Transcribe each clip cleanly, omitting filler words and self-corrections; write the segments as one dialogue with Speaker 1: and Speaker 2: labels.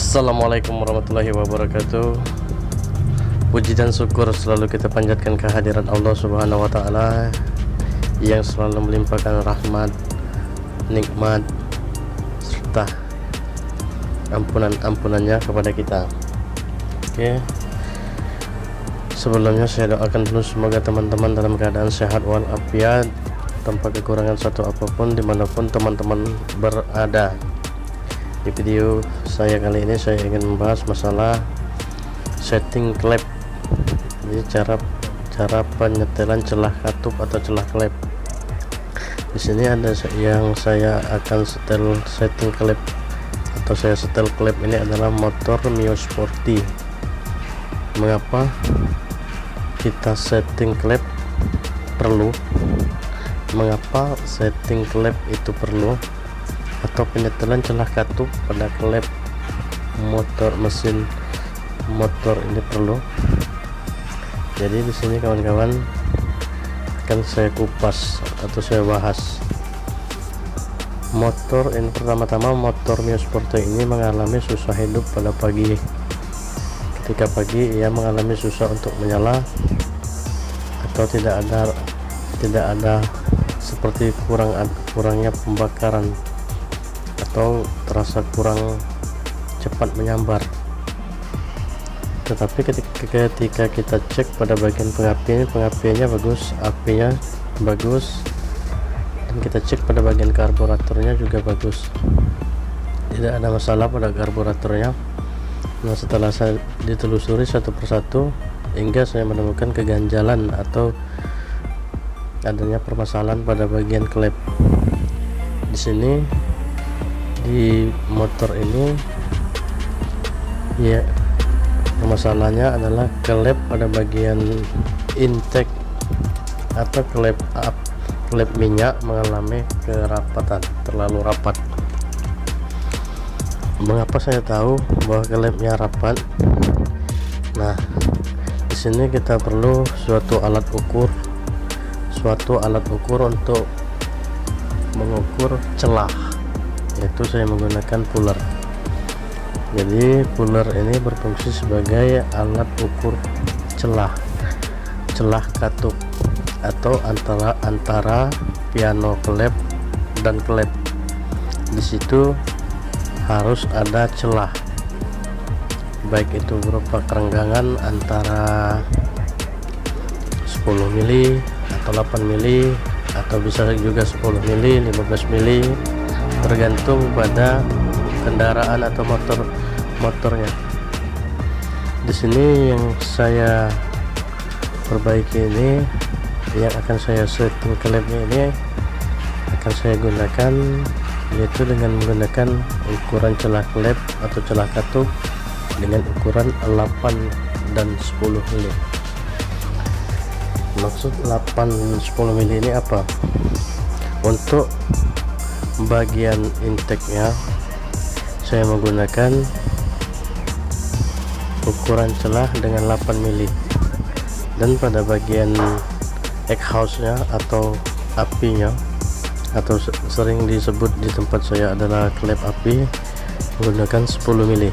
Speaker 1: Assalamualaikum warahmatullahi wabarakatuh. Puji dan syukur selalu kita panjatkan kehadiran Allah Subhanahu wa Ta'ala yang selalu melimpahkan rahmat, nikmat, serta ampunan-ampunannya kepada kita. Oke, sebelumnya saya doakan dulu semoga teman-teman dalam keadaan sehat walafiat tanpa kekurangan satu apapun dimanapun teman-teman berada. Di video saya kali ini saya ingin membahas masalah setting klep. Jadi cara penyetelan celah katup atau celah klep. Di sini ada yang saya akan setting klep atau saya setel klep ini adalah motor Mio Sporty. Mengapa kita setting klep perlu? Mengapa setting klep itu perlu? Atau penyetelan celah katup pada klep mesin motor ini perlu. Jadi di sini kawan-kawan akan saya kupas atau saya bahas. Motor ini pertama-tama motor Mio Sporty ini mengalami susah hidup pada pagi. Ketika pagi ia mengalami susah untuk menyala atau tidak ada seperti kurangnya pembakaran atau terasa kurang cepat menyambar. Tetapi ketika kita cek pada bagian pengapiannya bagus, apinya bagus, dan kita cek pada bagian karburatornya juga bagus, tidak ada masalah pada karburatornya. Nah, setelah saya ditelusuri satu persatu hingga saya menemukan keganjalan atau adanya permasalahan pada bagian klep. Di sini di motor ini ya masalahnya adalah klep pada bagian intake atau klep minyak mengalami kerapatan, terlalu rapat. Mengapa saya tahu bahwa klepnya rapat? Nah, di sini kita perlu suatu alat ukur untuk mengukur celah, yaitu saya menggunakan puller. Jadi puller ini berfungsi sebagai alat ukur celah katup atau antara piano klep dan klep. Di situ harus ada celah, baik itu berupa kerenggangan antara 10 mili atau 8 mili atau bisa juga 10 mili, 15 mili, tergantung pada kendaraan atau motornya. Di sini yang saya perbaiki ini, yang akan saya setting klepnya ini akan saya gunakan, yaitu dengan menggunakan ukuran celah klep atau celah katup dengan ukuran 8 dan 10 mili. Maksud 8 10 mili ini apa? Untuk bagian intake-nya saya menggunakan ukuran celah dengan 8 mili, dan pada bagian exhaust-nya atau apinya atau sering disebut di tempat saya adalah klep api, menggunakan 10 mili.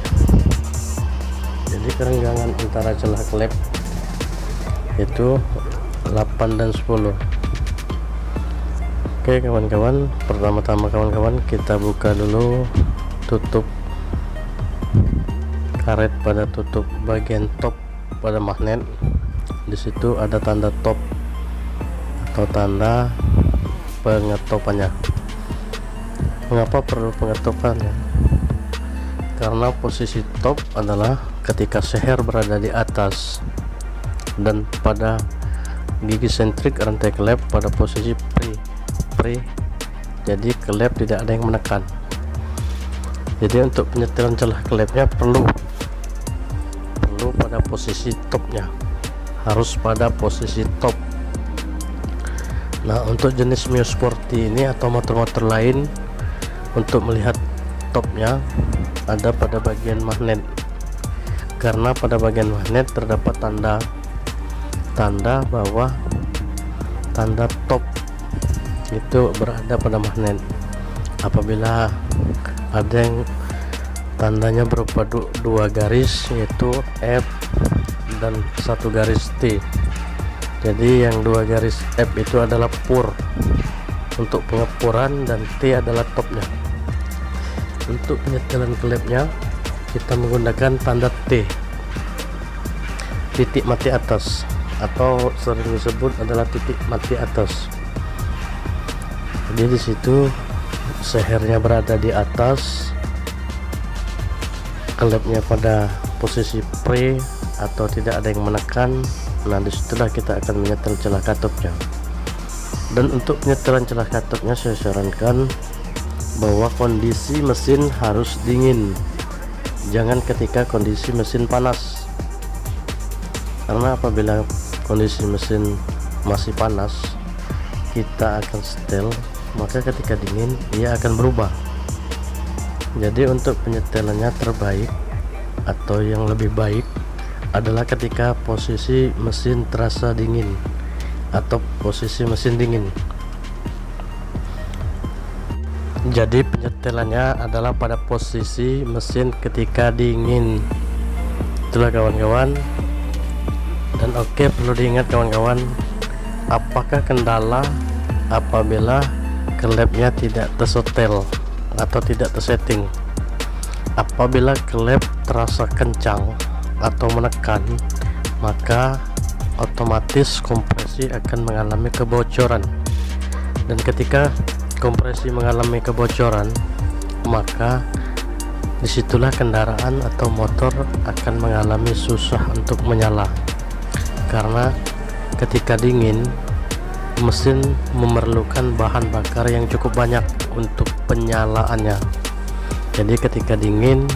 Speaker 1: Jadi kerenggangan antara celah klep itu 8 dan 10. Oke kawan-kawan, pertama-tama kawan-kawan kita buka dulu tutup karet pada tutup bagian top pada magnet. Di situ ada tanda top atau tanda pengetopannya. Mengapa perlu pengetopannya? Karena posisi top adalah ketika seher berada di atas dan pada gigi sentrik rantai klep pada posisi pre, jadi klep tidak ada yang menekan. Jadi untuk penyetelan celah klepnya perlu pada posisi topnya, harus pada posisi top. Nah, untuk jenis Mio Sporty ini atau motor-motor lain, untuk melihat topnya ada pada bagian magnet, karena pada bagian magnet terdapat tanda bahwa tanda top itu berada pada magnet. Apabila ada yang tandanya berupa dua garis, yaitu F dan satu garis T. Jadi yang dua garis F itu adalah pur untuk pengepuran dan T adalah topnya. Untuk penyetelan klepnya kita menggunakan tanda T, titik mati atas, atau sering disebut adalah titik mati atas. Jadi di situ sehernya berada di atas, klepnya pada posisi pre atau tidak ada yang menekan. Nah, disitulah kita akan menyetel celah katupnya. Dan untuk penyetelan celah katupnya saya sarankan bahwa kondisi mesin harus dingin, jangan ketika kondisi mesin panas, karena apabila kondisi mesin masih panas kita akan setel, maka ketika dingin ia akan berubah. Jadi untuk penyetelannya terbaik atau yang lebih baik adalah ketika posisi mesin terasa dingin atau posisi mesin dingin. Jadi penyetelannya adalah pada posisi mesin ketika dingin. Itulah kawan-kawan. Dan oke, perlu diingat kawan-kawan, apakah kendala apabila klepnya tidak tersetel atau tidak tersetting? Apabila klep terasa kencang atau menekan, maka otomatis kompresi akan mengalami kebocoran. Dan ketika kompresi mengalami kebocoran, maka disitulah kendaraan atau motor akan mengalami susah untuk menyala, karena ketika dingin mesin memerlukan bahan bakar yang cukup banyak untuk penyalaannya. Jadi ketika dingin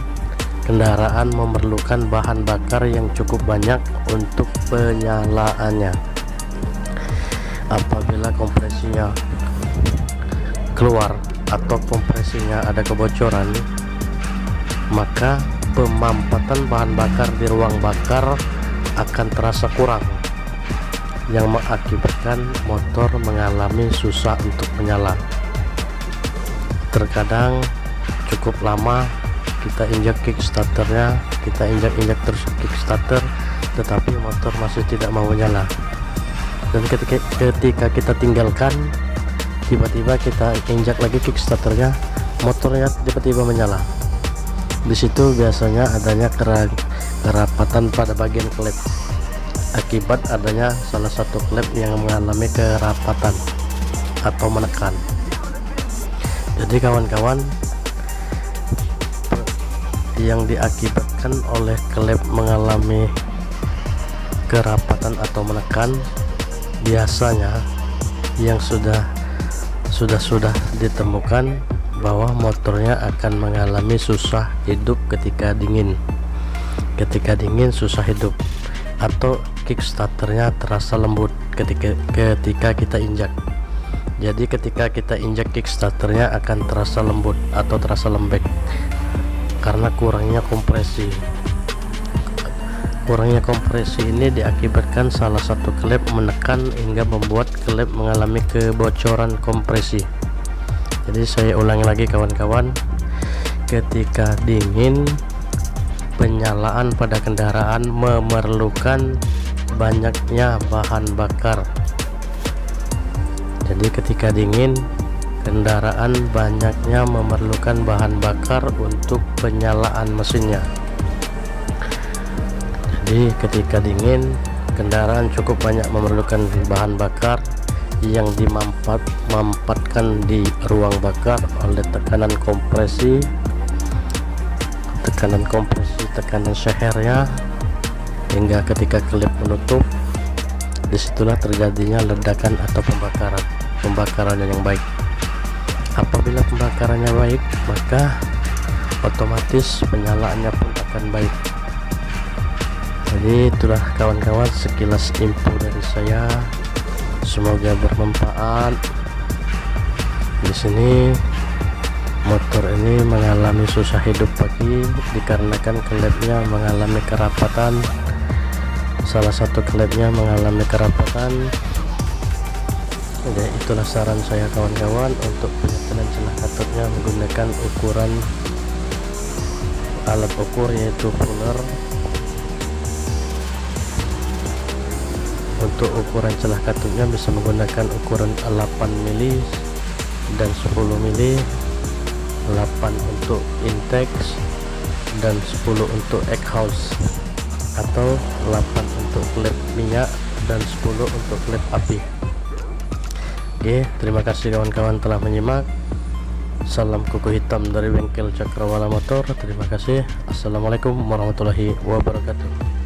Speaker 1: kendaraan memerlukan bahan bakar yang cukup banyak untuk penyalaannya. Apabila kompresinya keluar atau kompresinya ada kebocoran, maka pemampatan bahan bakar di ruang bakar akan terasa kurang, yang mengakibatkan motor mengalami susah untuk menyala. Terkadang cukup lama kita injak kickstarternya, kita injak terus kickstarter, tetapi motor masih tidak mau menyala. Dan ketika kita tinggalkan, tiba-tiba kita injak lagi kickstarternya, motornya tiba-tiba menyala. Di situ biasanya adanya kerapatan pada bagian klep, akibat adanya salah satu klep yang mengalami kerapatan atau menekan. Jadi kawan-kawan, yang diakibatkan oleh klep mengalami kerapatan atau menekan biasanya yang sudah ditemukan bahwa motornya akan mengalami susah hidup ketika dingin. Ketika dingin susah hidup, atau kickstarternya terasa lembut ketika kita injak. Jadi ketika kita injak kickstarternya akan terasa lembut atau terasa lembek karena kurangnya kompresi. Kurangnya kompresi ini diakibatkan salah satu klep menekan hingga membuat klep mengalami kebocoran kompresi. Jadi saya ulangi lagi kawan-kawan, ketika dingin penyalaan pada kendaraan memerlukan banyaknya bahan bakar. Jadi ketika dingin kendaraan banyaknya memerlukan bahan bakar untuk penyalaan mesinnya. Jadi ketika dingin kendaraan cukup banyak memerlukan bahan bakar yang dimampatkan di ruang bakar oleh tekanan kompresi, tekanan sehernya, hingga ketika klep menutup, disitulah terjadinya ledakan atau pembakaran yang baik. Apabila pembakarannya baik, maka otomatis penyalaannya pun akan baik. Jadi itulah kawan-kawan sekilas info dari saya, semoga bermanfaat. Di sini motor ini mengalami susah hidup pagi dikarenakan klepnya mengalami kerapatan. Salah satu klepnya mengalami kerapatan. Jadi itulah saran saya kawan-kawan untuk penyetelan celah katupnya menggunakan ukuran alat ukur yaitu fuller. Untuk ukuran celah katutnya bisa menggunakan ukuran 8 mili dan 10 mili, 8 untuk intake dan 10 untuk exhaust, atau 8 untuk klep minyak dan 10 untuk klep api. Oke, terima kasih kawan-kawan telah menyimak. Salam kuku hitam dari bengkel Cakrawala Motor. Terima kasih. Assalamualaikum warahmatullahi wabarakatuh.